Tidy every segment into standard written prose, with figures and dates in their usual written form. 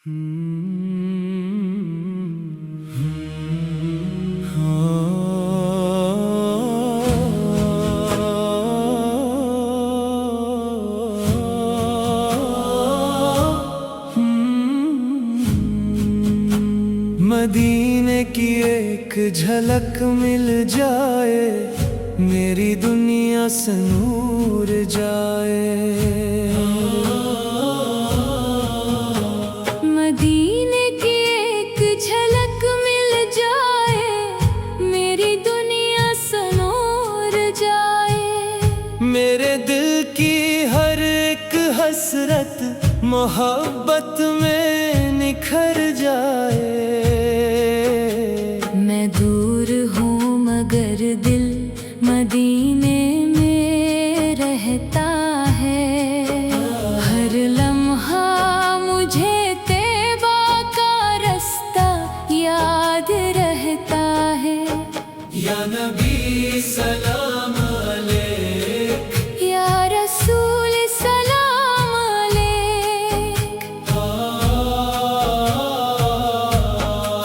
مدینے کی ایک جھلک مل جائے، میری دنیا سے نور جائے۔ مدینے کی ایک جھلک مل جائے، میری دنیا سے نور جائے۔ میرے دل کی ہر ایک حسرت محبت میں نکھر جائے۔ میں دور ہوں مگر دل مدینے میں رہتا ہے، ہر لمحہ مجھے طیبہ کا رستہ یاد رہتا ہے۔ یا نبی سلام علیک، یا رسول سلام علیک۔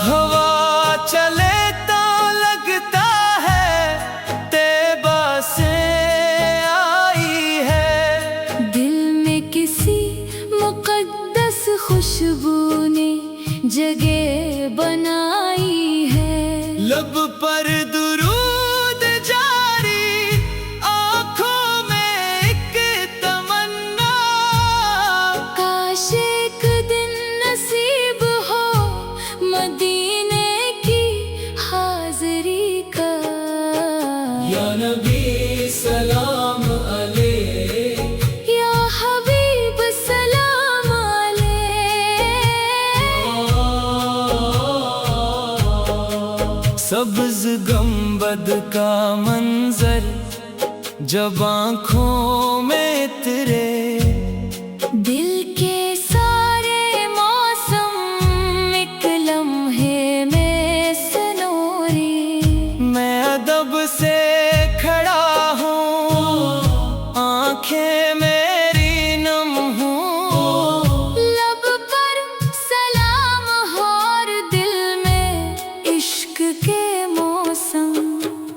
ہوا چلے تو لگتا ہے طیبہ سے آئی ہے، دل میں کسی مقدس خوشبو نے جگہ بنائی ہے۔ لب پر درود جاری، آنکھوں میں ایک تمنا، کاش ایک دن نصیب ہو مدینے کی حاضری کا۔ یا نبی سلام علیک، یا حبیب سلام علیک۔ سبز گنبد کا منظر جب آنکھوں میں اترے، دل کے سارے موسم ایک لمحے میں سنوری۔ میں ادب سے کھڑا ہوں، آنکھیں میری نم ہوں، لب پر سلام اور دل میں عشق کے موسم۔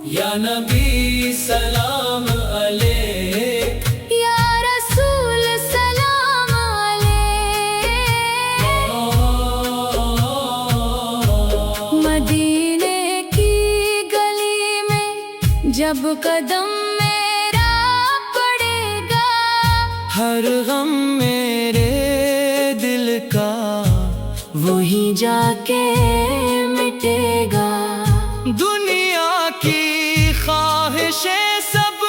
یا نبی سلام علیک، یا رسول سلام علیک۔ مدینے کی گلی میں جب قدم میرا پڑے گا، ہر غم میرے دل کا وہیں جا کے مٹے گا۔ دنیا کی خواہشیں سب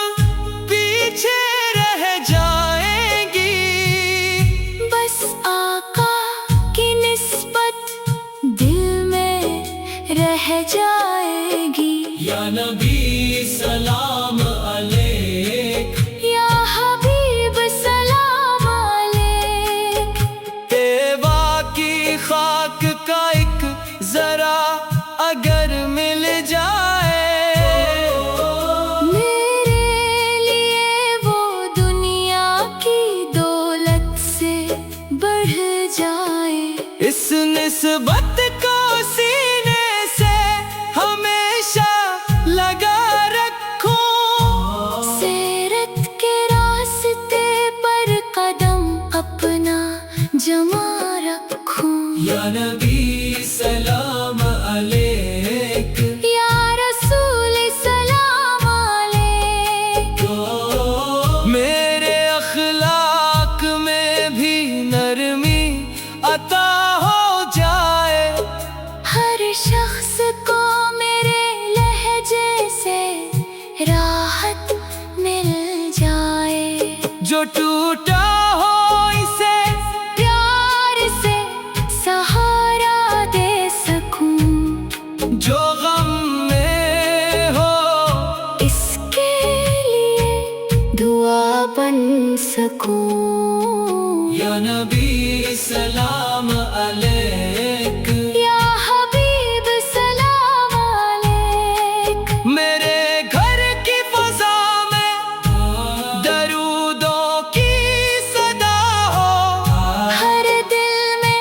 پیچھے رہ جائیں گی، بس آقا کی نسبت دل میں رہ جائے گی۔ یا نبی سلام علیک، یا حبیب سلام علیک۔ طیبہ کی خاک کا ایک ذرا اگر مل جائے، میرے لیے وہ دنیا کی دولت سے بڑھ جائے۔ اس نسبت کو سینے سے ہمیشہ لگا رکھوں، سیرت کے راستے پر قدم اپنا جما رکھوں۔ یا نبی سلام علیک، یا رسول سلام علیک۔ میرے اخلاق میں بھی نرمی عطا ہو جائے، ہر شخص کو میرے لہجے سے راحت مل جائے، جو ٹوٹا ہو اسے پیار سے سہارا دے سکوں، جو غم میں ہو اس کے لیے دعا بن سکوں۔ یا نبی سلام علیک، یا حبیب سلام علیک۔ میرے گھر کی فضا میں درودوں کی صدا ہو، ہر دل میں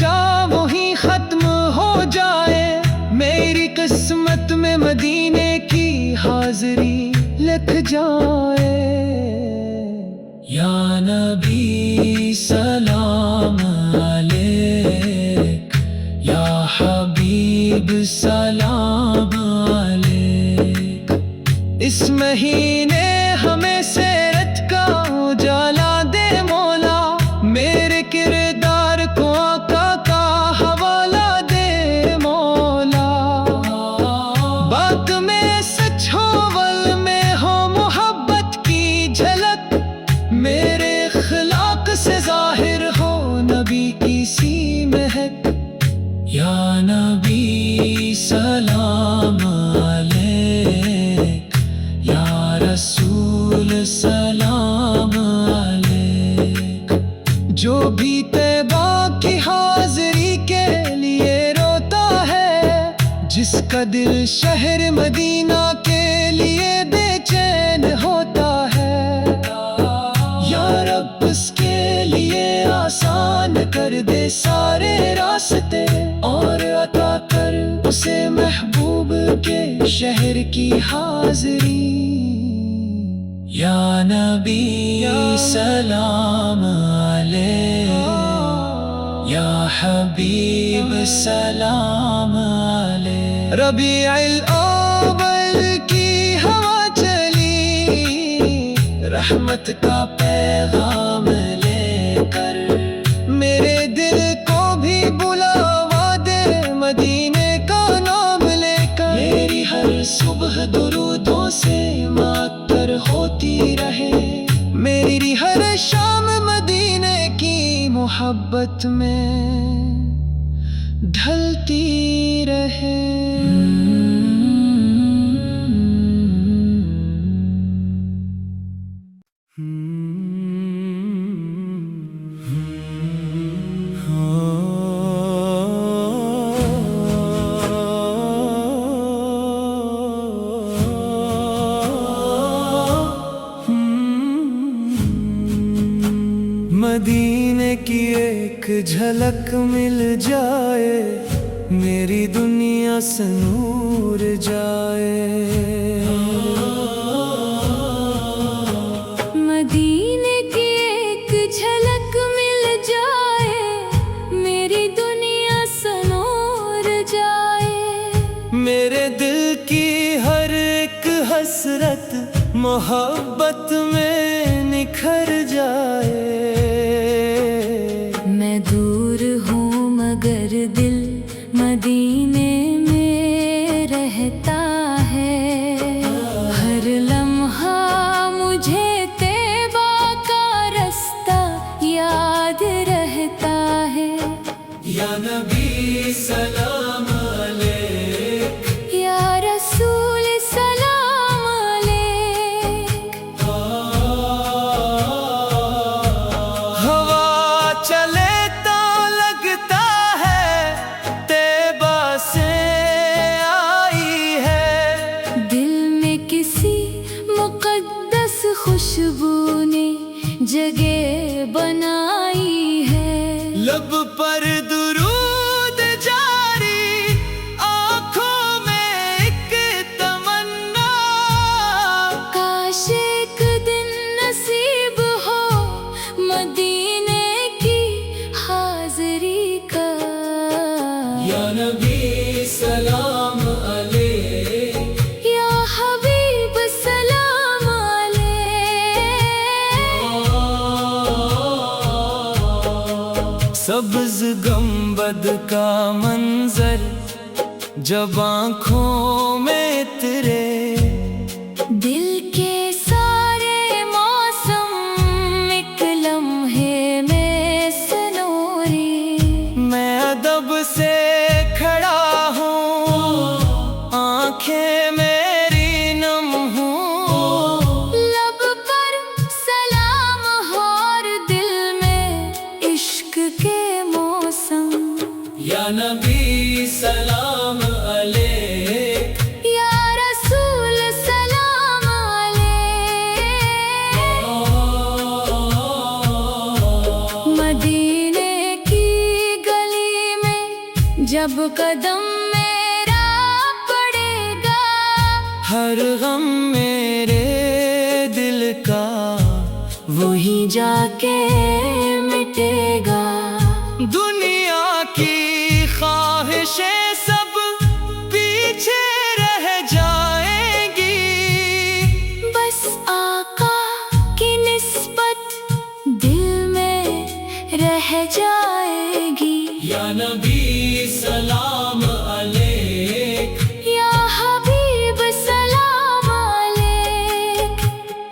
چاہ وہی ختم ہو جائے، میری قسمت میں مدینے کی حاضری لکھ جائے۔ یا نبی سلام علیک، یا حبیب سلام علیک۔ اس مہینے ہمیں سیرت کا اجالا دے مولا، میرے کردار کو آقا کا حوالہ دے مولا۔ بات میں سچ ہو ول میں ہو محبت کی جھلک، میرے اخلاق سے ظاہر ہو نبی کی سی مہک۔ یا نبی سلام علیک، یا رسول سلام علیک۔ جو بھی طیبہ کی حاضری کے لیے روتا ہے، جس کا دل شہر مدینہ کے لیے بے چین ہوتا ہے، یا رب اس کے لیے آسان کر دے سارے راستے، اور عطا کر اسے محبوب کے شہر کی حاضری۔ یا نبی سلام علیک، یا حبیب سلام علیک۔ ربیع الاول کی ہوا چلی، رحمت کا پیغام لے کر، میرے دل کو بھی بلاوا دے مدینے کا نام لے کر۔ میری ہر صبح درودوں سے معطر ہوتی رہے، میری ہر شام مدینے کی محبت میں ڈھلتی رہے۔ مدینے کی ایک جھلک مل جائے، میری دنیا سے نور جائے۔ مدینے کی ایک جھلک مل جائے، میری دنیا سے نور جائے۔ میرے دل کی ہر ایک حسرت محبت میں نکھر جائے۔ میں دور ہوں مگر دل مدینے میں رہتا ہے، ہر لمحہ مجھے طیبہ کا رستہ یاد رہتا ہے۔ یا نبی سلام علیک، یا رسول سلام علیک۔ ہوا چلے تو لگتا ہے طیبہ سے آئی ہے، دل میں کسی مقدس خوشبو نے جگہ بنائی ہے۔ لب پر درود جاری، آنکھوں میں ایک تمنا، کاش ایک دن نصیب ہو مدینے کی حاضری کا۔ یا نبی سلام علیک، یا حبیب سلام علیک۔ سبز گنبد کا منظر جب آنکھوں میں اترے، دل کے سارے موسم ایک لمحے میں سنوری۔ میں ادب سے کھڑا ہوں، آنکھیں میری نم ہوں، لب پر سلام اور دل میں عشق کے موسم۔ یا نبی سلام علیک، یا رسول قدم میرا پڑے گا، ہر غم میرے دل کا وہی جا کے مٹے گا۔ دنیا کی خواہشیں سب پیچھے رہ جائیں گی، بس آقا کی نسبت دل میں رہ جائے گی۔ یا نبی سلام علیک، یا حبیب سلام علیک،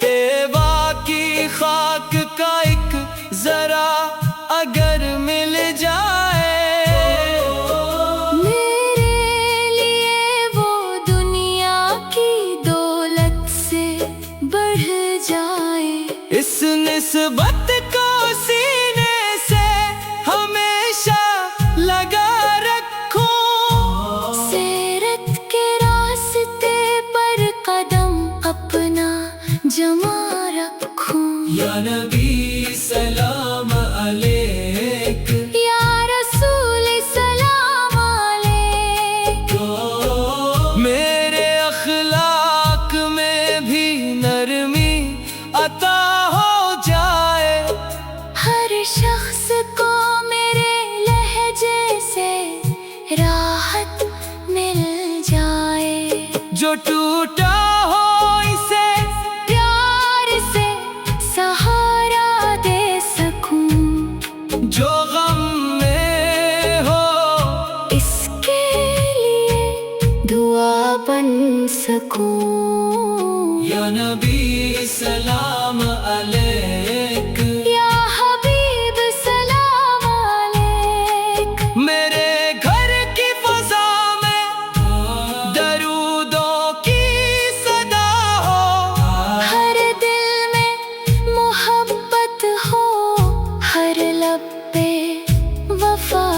تیوا کی خاک کا ایک ذرا اگر مل جائے، میرے لیے وہ دنیا کی دولت سے بڑھ جائے۔ اس نسبت کو سینے سے ہمیشہ لگا رکھوں، سیرت کے راستے پر قدم اپنا جما رکھوں۔ یا نبی سلام علیک، یا رسول سلام علیک، میرے اخلاق میں بھی نرمی عطا ہو جائے، ہر شخص کو میرے لہجے سے راحت مل جائے، جو ٹوٹا ہو اسے پیار سے سہارا دے سکوں، جو غم میں ہو اس کے لیے دعا بن سکوں۔ یا نبی سلام علیک، یا حبیب سلام علیک، میرے گھر کی فضا میں درودوں کی صدا ہو، ہر دل میں محبت ہو، ہر لب پہ وفا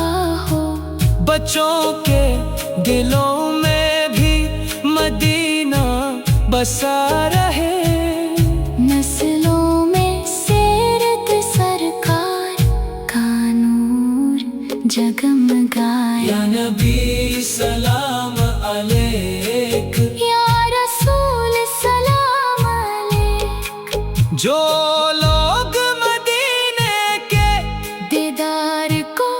ہو، بچوں کے دلوں میں بھی مدینہ بسا رہے، نسلوں میں سیرت سرکار کا نور جگمگائے۔ یا نبی سلام علیک، یا رسول سلام علیک، جو لوگ مدینے کے دیدار کو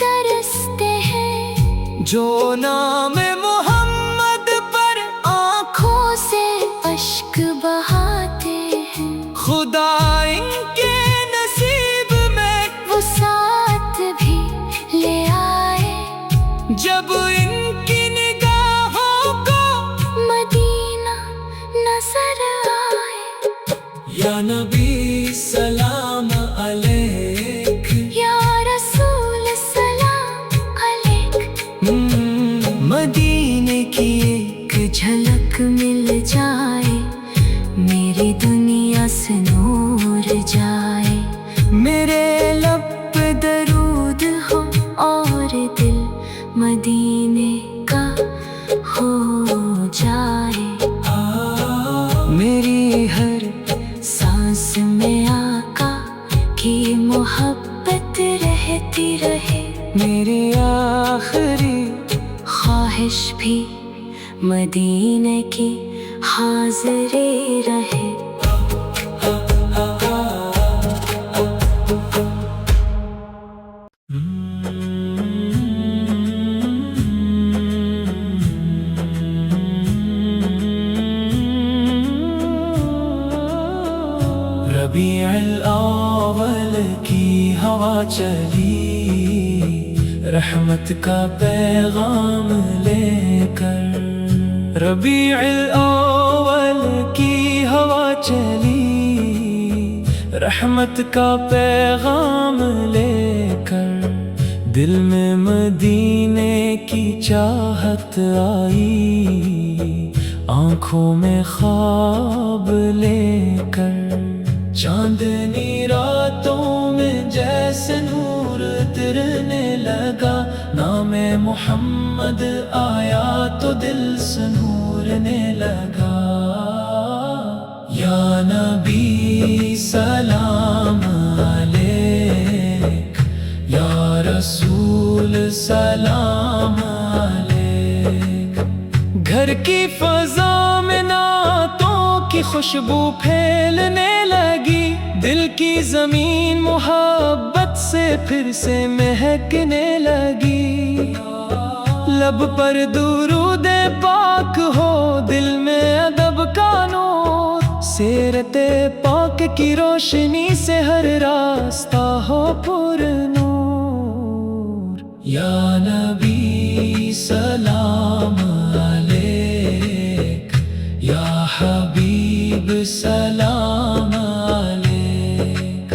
ترستے ہیں، جو نام محمد پر آنکھوں سے اشک بہاتے ہیں، خدا ان کے نصیب میں وہ ساتھ بھی لے آئے، جب ان کی نگاہوں کو مدینہ نظر آئے۔ یا نبی سلام علیک، یا رسول سلام علیک، مدینے کی ایک جھلک مل جائے، میری دنیا سے نور جائے، میرے لب پہ درود ہو اور دل مدینے کا ہو جائے، میری ہر سانس میں آقا کی محبت رہتی رہے، میری آخری خواہش بھی مدینے کی حاضری رہے۔ ربیع الاول کی ہوا چلی، رحمت کا پیغام لے کر، ربیع الاول کی ہوا چلی، رحمت کا پیغام لے کر، دل میں مدینے کی چاہت آئی، آنکھوں میں خواب لے کر، چاندنی راتوں میں جیسے نور اترنے لگا، نام محمد آیا تو دل سنورنے لگا۔ یا نبی سلام علیک، یا رسول سلام کی فضا میں نعتوں کی خوشبو پھیلنے لگی، دل کی زمین محبت سے پھر سے مہکنے لگی۔ لب پر درود پاک ہو، دل میں ادب کا نور، سیرت پاک کی روشنی سے ہر راستہ ہو پر نور۔ یا نبی سلام علیک، یا حبیب سلام علیک۔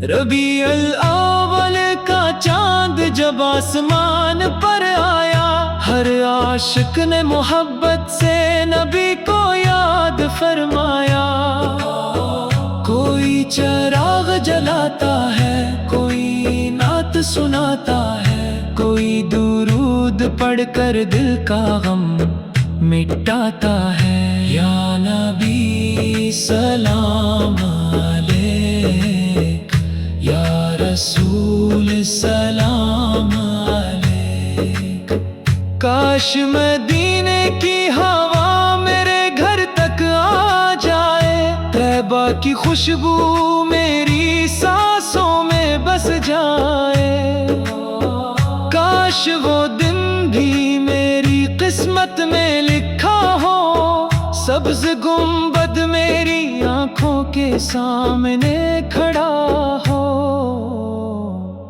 ربیع الاول کا چاند جب آسمان پر آیا، ہر عاشق نے محبت سے نبی کو یاد فرمایا۔ کوئی چراغ جلاتا ہے، کوئی نعت سناتا ہے، کوئی درود پڑھ کر دل کا غم مٹاتا ہے۔ یا نبی سلام علیک، یا رسول سلام علیک۔ کاش مدینے کی ہوا میرے گھر تک آ جائے، طیبہ کی خوشبو میری سانسوں میں بس جائے۔ کاش وہ دن بھی میری قسمت میں لکھا ہو، سبز گنبد میری آنکھوں کے سامنے کھڑا ہو۔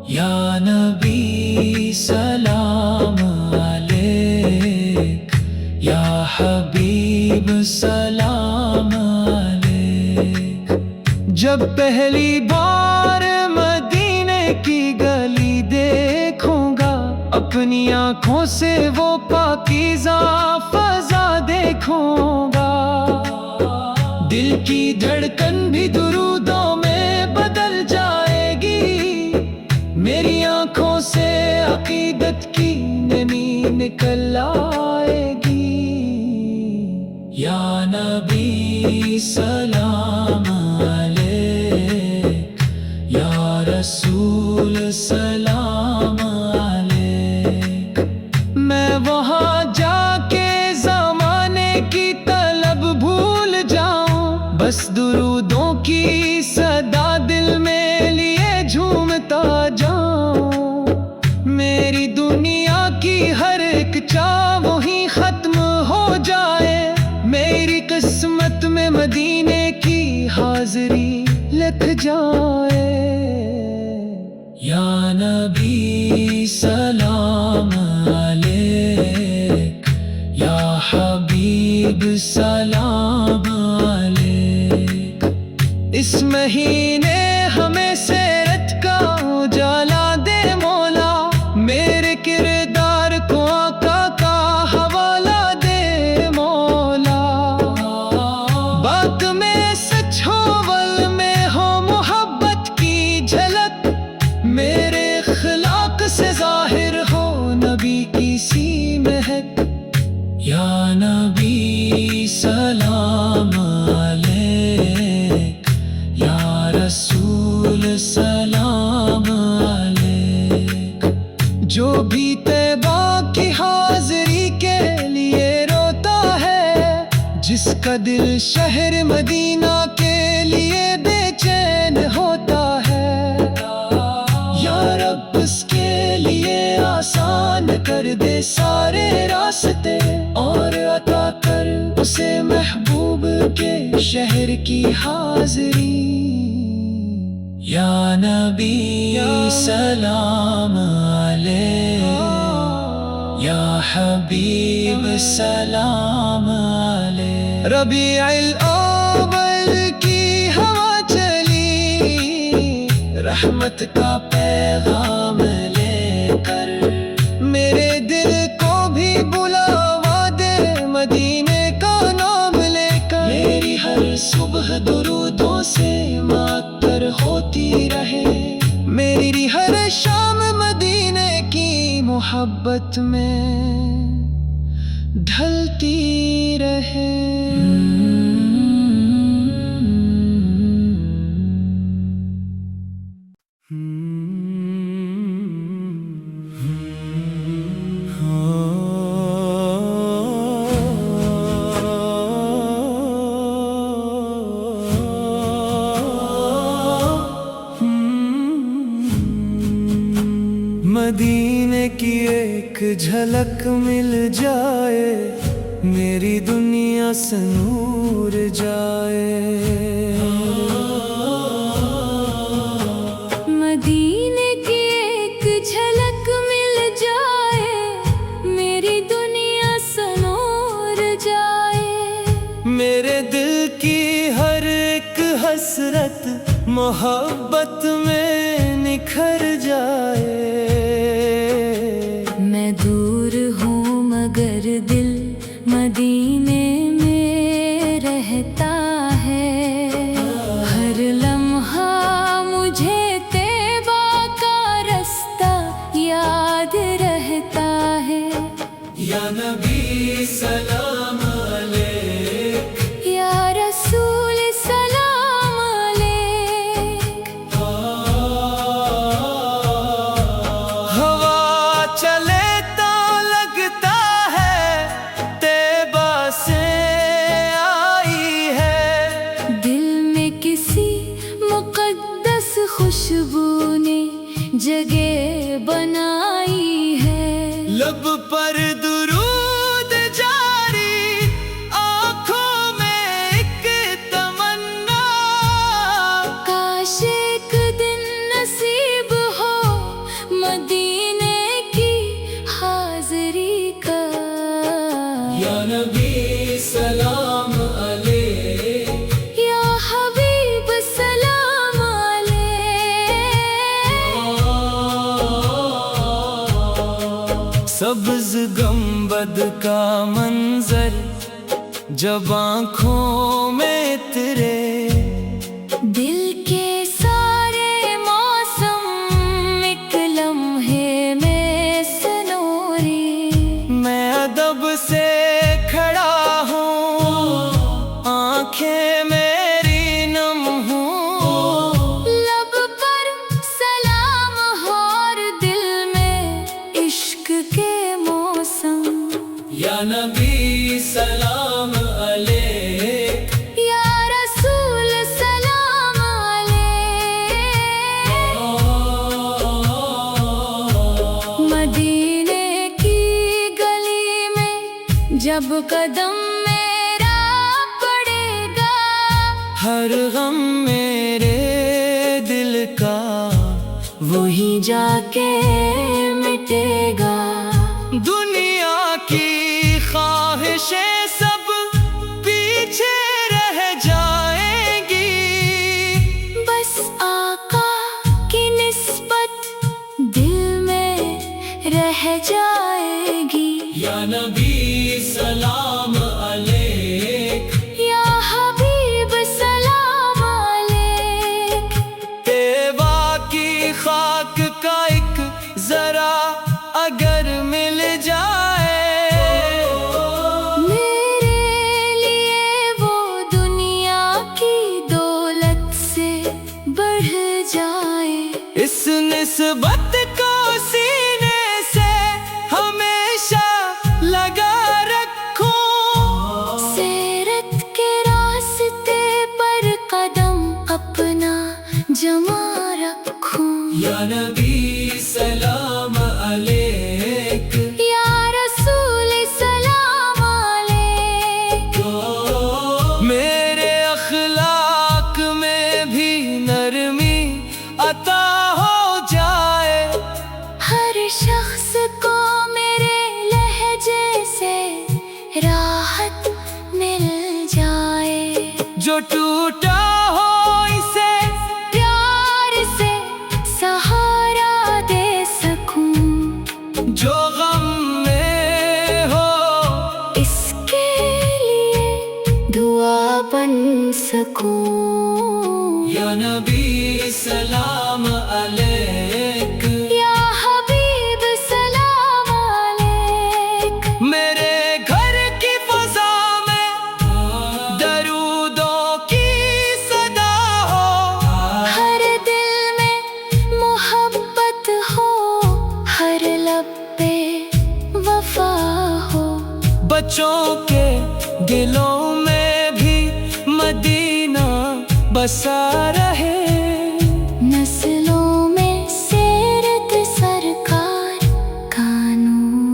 یا نبی سلام علیک، یا حبیب سلام علیک۔ جب پہلی بار مدینے کی گلی دیکھوں گا، اپنی آنکھوں سے وہ پاکیزہ فضا دیکھوں گا، دل کی دھڑکن بھی درودوں میں بدل جائے گی، میری آنکھوں سے عقیدت کی نمی نکل آئے گی۔ یا نبی سلام علیک، یا رسول سلام علیک۔ میں وہاں جا کے زمانے کی طلب بھول جاؤں، بس درودوں کی صدا دل میں لیے جھومتا جاؤں، میری دنیا کی ہر ایک چاہ وہیں ختم ہو جائے، میری قسمت میں مدینے کی حاضری لکھ جائے۔ یا نبی سلام علیک، یا حبیب سلام علیک۔ اس مہینے ہمیں سیرت کا اجالا دے مولا، میرے کردار کو آقا کا حوالہ دے مولا۔ بات میں سچ ہو، ول میں ہو محبت کی جھلک، میرے اخلاق سے ظاہر ہو نبی کی سی مہک۔ یا نبی سلام علیک، یا رسول سلام علیک۔ جو بھی طیبہ کی حاضری کے لیے روتا ہے، جس کا دل شہر مدینہ کے لیے بے چین ہوتا ہے، یا رب اس کے لیے آسان کر دے سارے راستے، اور عطا کر اسے محبوب کے شہر کی حاضری۔ یا نبی سلام علیک، یا حبیب سلام علیک۔ ربیع الاول کی ہوا چلی، رحمت کا پیغام لے کر، میرے دل کو بھی بلاوا دے مدینے کا نام لے کر، میری ہر صبح درودوں سے معطر ہوتی رہے، میری ہر شام مدینے کی محبت میں ڈھلتی رہے۔ ایک جھلک مل جائے میری دنیا سے نور جائے مدینے کی ایک جھلک مل جائے میری دنیا سے نور جائے میرے دل کی ہر ایک حسرت محبت میں نکھر جائے میں دور ہوں مگر دل مدینے میں رہتا ہے ہر لمحہ مجھے طیبہ کا رستہ یاد رہتا ہے یا نبی سلام علیک یا رسول سلام علیک ہوا چلے تو لگتا ہے طیبہ سے آئی ہے دل میں کسی مقدس خوشبو نے جگہ بنائی ہے لب پر درود جاری آنکھوں میں ایک تمنا کاش ایک دن نصیب ہو مدینے کی حاضری کا یا نبی سلام علیک یا حبیب سلام علیک سبز گنبد کا منظر جب آنکھوں میں تیرے دل کے سارے موسم ایک لمحے میں سنوری میں ادب سے کھڑا ہوں آنکھیں میری نم ہوں لب پر سلام اور دل میں عشق کے موسم یا نبی سلام علیک یا رسول سلام علیک مدینے کی گلی میں جب قدم میرا پڑے گا ہر غم میرے دل کا وہی جا کے مٹے گا دنیا کی خواہشیں سب پیچھے رہ جائیں گی بس آقا کی نسبت دل میں رہ جائے گی یا نبی سلام علیک یا حبیب سلام علیک طیبہ کی خاک کا ایک ذرا اگر مل جائے میرے لیے وہ دنیا کی دولت سے بڑھ جائے اس نسبت کو سینے سے ہمیشہ لگا رکھوں سیرت کے راستے پر قدم اپنا جما رکھوں یا نبی سلام علیک یا رسول سلام علیک میرے اخلاق میں بھی نرمی عطا ہو جائے ہر شخص کو میرے لہجے سے راحت مل جائے جو ٹوٹا ہو اسے پیار سے سہارا دے سکوں جو غم میں ہو اس کے لیے دعا بن سکوں یا نبی سلام علیک یا حبیب سلام علیک میرے گھر کی فضا میں درودوں کی صدا ہو ہر دل میں محبت ہو ہر لب پہ وفا ہو بچوں کے دلوں میں بھی مدینہ بسا رہے نسلوں میں سیرت سرکار کا نور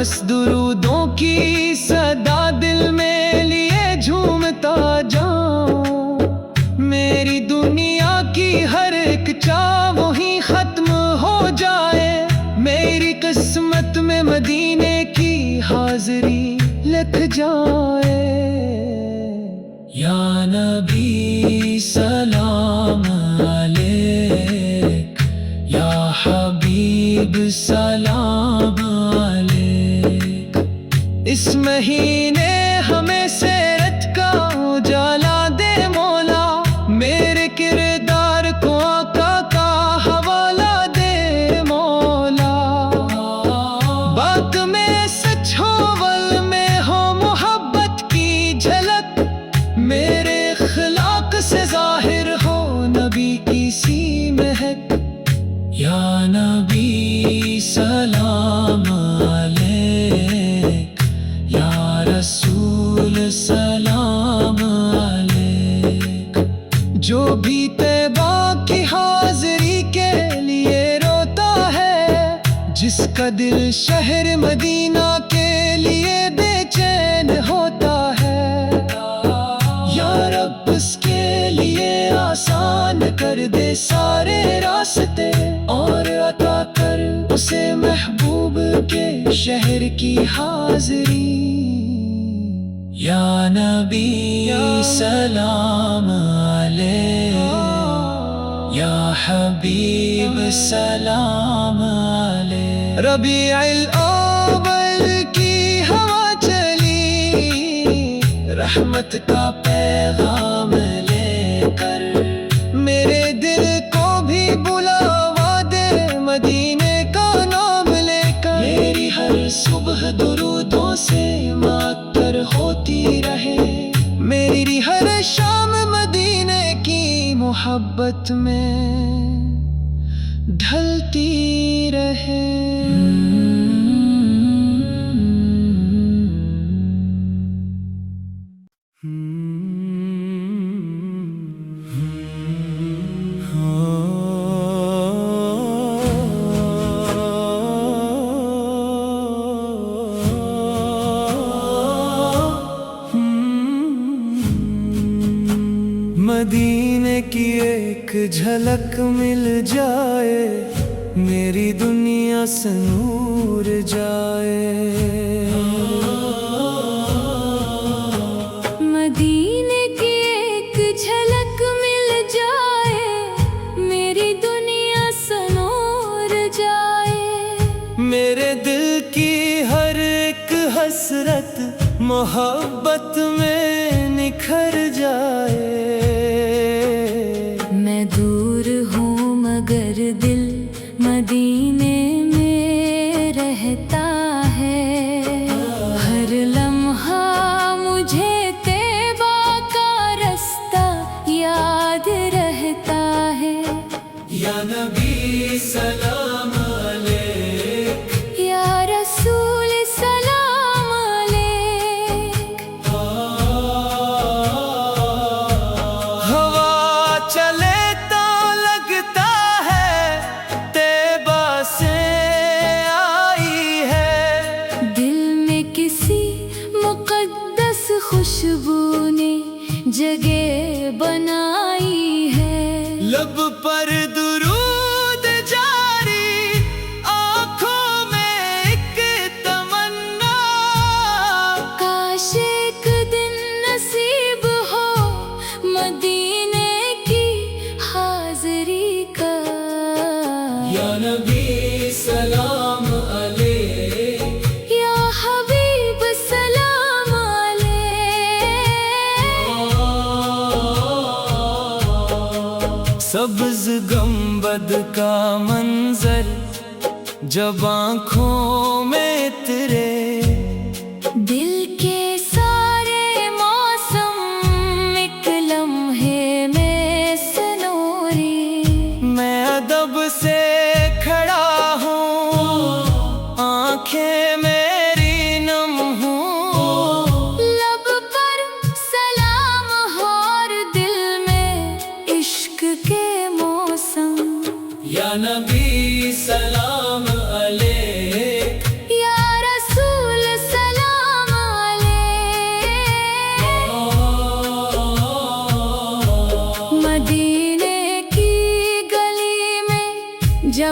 بس درودوں کی صدا دل میں لیے جھومتا جاؤں، میری دنیا کی ہر ایک چاہ وہی ختم ہو جائے، میری قسمت میں مدینے کی حاضری لکھ جائے۔ یا نبی سلام علیک، یا حبیب سلام علیک۔ اس مہینے ہمیں سیرت کا اجالا دے مولا، میرے کردار کو آقا کا حوالہ دے مولا۔ بات میں سچ ہو ول میں ہو محبت کی جھلک، میرے اخلاق سے ظاہر ہو نبی کی سی مہک۔ یا نبی سلام علیک، یا رسول سلام علیک۔ جو بھی طیبہ کی حاضری کے لیے روتا ہے، جس کا دل شہر مدینہ کے لیے بے چین ہوتا ہے، یا رب اس کے لیے آسان کر دے سارے راستے، اور عطا کر اسے محبوب کے شہر کی حاضری۔ یا نبی سلام علیک، یا حبیب سلام علیک۔ ربیع الاول کی ہوا چلی، رحمت کا پیغام لے کر، میرے دل کو بھی بلاوا دے مدینے کا نام لے کر۔ میری ہر صبح درودوں سے معطر ہوتی رہے، میری ہر شام مدینے کی محبت میں ڈھلتی رہے۔ مدینے کی ایک جھلک مل جائے، میری دنیا سے نور جائے۔ مدینے کی ایک جھلک مل جائے، میری دنیا سے نور جائے۔ میرے دل کی ہر ایک حسرت محبت میں نکھر جائے۔ میں دور ہوں مگر دل مدینے میں رہتا ہے، ہر لمحہ مجھے طیبہ کا رستہ یاد رہتا ہے۔ یا نبی سلام علیک، یا رسول سلام علیک۔ ہوا چلے تو لگتا ہے طیبہ سے آئی ہے، دل میں کسی مقدس خوشبو نے جگہ بنائی ہے۔ لب پر درود جاری، آنکھوں میں ایک تمنا، کاش ایک دن نصیب ہو مدینے کی حاضری کا۔ یا نبی سلام علیک، یا حبیب سلام علیک۔ سبز گنبد کا منظر جب آنکھوں میں اترے، دل کے سارے موسم ایک لمحے میں سنوری۔ میں ادب سے کھڑا ہوں، آنکھیں میری نم ہوں، لب پر سلام اور دل میں عشق کے موسم۔ یا نبی سلام علیک، یا رسول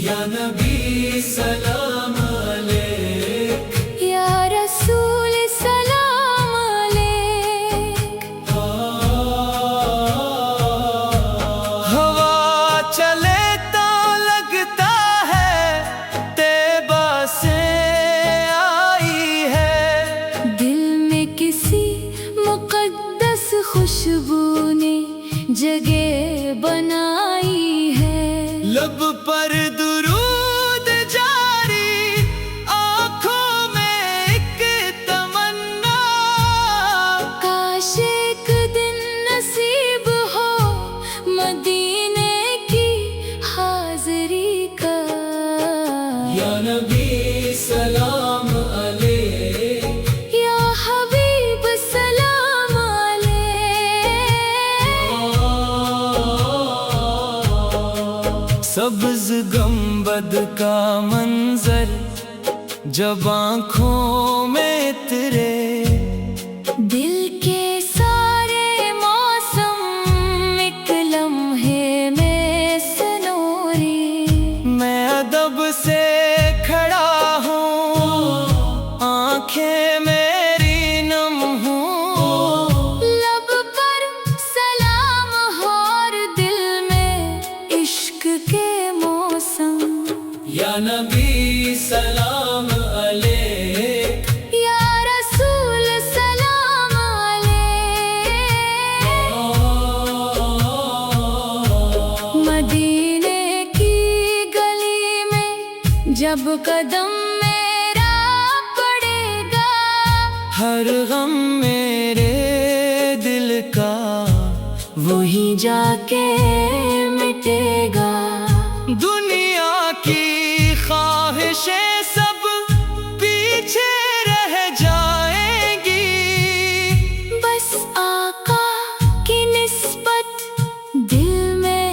یا نبی سلام علیک، یا رسول سلام علیک۔ ہوا چلے تو لگتا ہے طیبہ سے آئی ہے، دل میں کسی مقدس خوشبو نے جگہ بنائی ہے، لب پر درود جاری، آنکھوں میں ایک تمنا، کاش ایک دن نصیب ہو مدینے کی حاضری کا۔ یا نبی سلام علیک، یا حبیب سلام علیک۔ سبز گنبد کا منظر جب آنکھوں میں اترے، دل کے سارے موسم ایک لمحے میں سنوری، میں ادب سے کھڑا ہوں، آنکھیں میری نم ہوں، لب پر سلام اور دل میں عشق کے موسم۔ یا نبی سلام علیک، یا رسول سلام علیک۔ مدینے کی گلی میں جب قدم میرا پڑے گا، ہر غم میرے دل کا وہیں جا کے مٹے گا۔ دنیا کی خواہشیں سب پیچھے رہ جائیں گی، بس آقا کی نسبت دل میں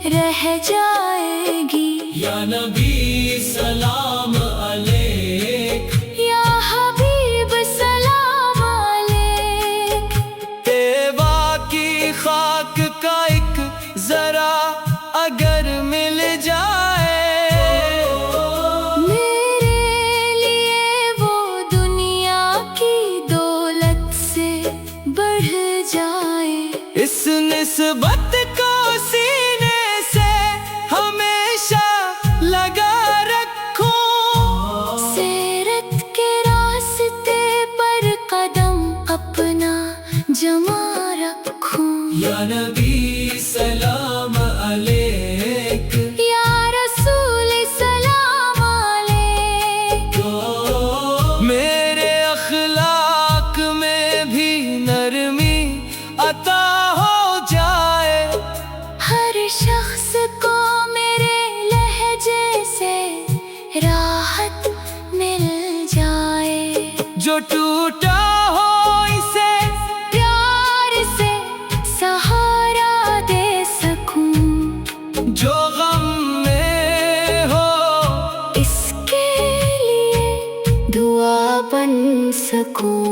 رہ جائے گی۔ یا نبی سلام علیک، یا حبیب سلام علیک۔ طیبہ کی خاک کا ایک ذرا اگر مل جائے، میرے لیے وہ دنیا کی دولت سے بڑھ جائے، اس نسبت کو سینے سے ہمیشہ لگا رکھوں، سیرت کے راستے پر قدم اپنا جما رکھوں۔ یا نبی سلام علیک، یا رسول سلام علیک۔ میرے اخلاق میں بھی نرمی عطا ہو جائے، ہر شخص کو میرے لہجے سے راحت مل جائے، جو ٹوٹا ہو اسے پیار سے سہارا دے سکوں، جو غم میں ہو اس کے لیے دعا بن سکوں۔